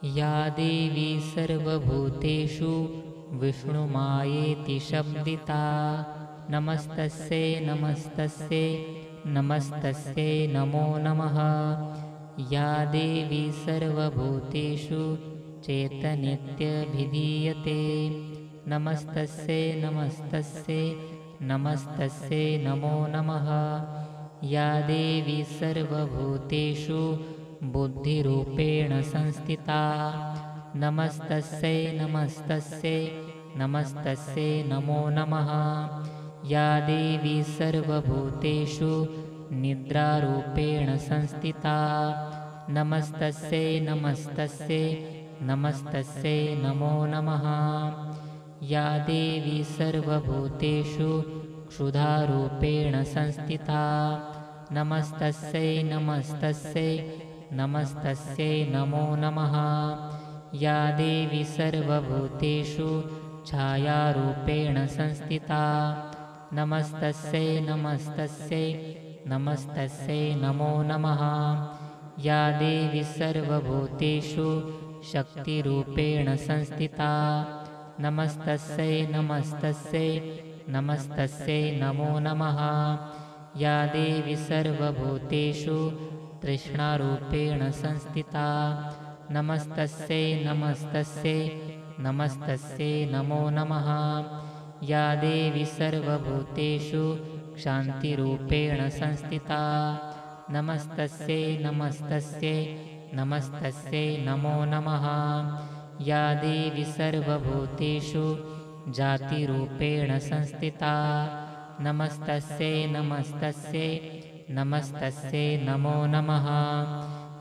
या देवी सर्वभूतेषु विष्णुमायेति शब्दिता। नमस्तस्यै नमस्तस्यै नमस्तस्यै नमो नमः। या देवी सर्वभूतेषु चेतनित्यभिधीयते। नमस्तस्यै नमस्तस्यै नमस्तस्यै नमो नमः। या देवी सर्वभूतेषु बुद्धिरूपेण संस्थिता। नमस्तस्यै नमस्तस्यै नमस्तस्यै नमो नमः। या देवी सर्वभूतेषु निद्रारूपेण संस्थिता। नमस्तस्यै नमस्तस्यै नमस्तस्यै नमो नमः। या देवी सर्वभूतेषु क्षुधारूपेण संस्थिता। नमस्तस्यै नमस्तस्यै नमस्तस्यै नमो नमः। या देवी सर्वभूतेषु छायारूपेण संस्थिता। नमस्तस्यै नमस्तस्यै नमस्तस्यै नमो नमः। या देवी सर्वभूतेषु शक्तिरूपेण संस्थिता। नमस्तस्यै नमस्तस्यै नमस्तस्यै नमो नमः। या देवी सर्वभूतेषु तृष्णारूपेण संस्थिता। नमस्तस्यै नमस्तस्यै नमस्तस्यै नमो नमः। या देवी सर्वभूतेषु शान्तिरूपेण संस्थिता। नमस्तस्यै नमस्तस्यै नमस्तस्यै नमो नमः। या देवी सर्वभूतेषु जातिरूपेण संस्थिता। नमस्तस्यै नमस्तस्यै नमस्तस्यै नमो नमः।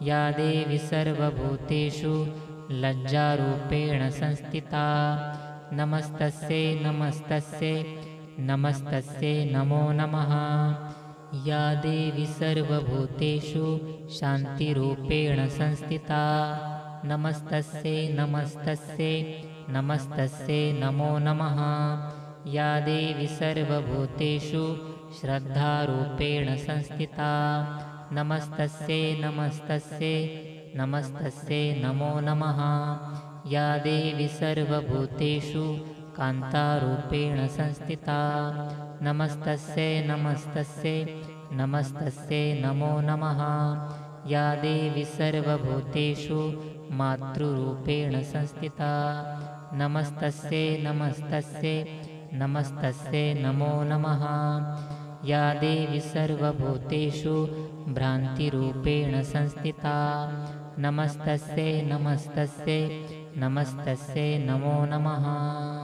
या देवी सर्वभूतेषु लज्जारूपेण संस्थिता। नमस्तस्यै नमस्तस्यै नमस्तस्यै नमो नमः। या देवी सर्वभूतेषु शान्तिरूपेण संस्थिता। नमस्तस्यै नमस्तस्यै नमस्तस्यै नमो नमः। या देवी सर्वभूतेषु श्रद्धारूपेण संस्थिता। नमस्तस्यै नमस्तस्यै नमस्तस्यै नमो नमः। या देवी सर्वभूतेषु कान्तारूपेण संस्थिता। नमस्तस्यै नमस्तस्यै नमस्तस्यै नमो नमः। या देवी सर्वभूतेषु मातृरूपेण संस्थिता। नमस्तस्यै नमस्तस्यै नमस्तस्यै नमो नमः। या देवी सर्वभूतेषु भ्रान्तिरूपेण संस्थिता। नमस्तस्यै नमस्तस्यै नमस्तस्यै नमो नमः।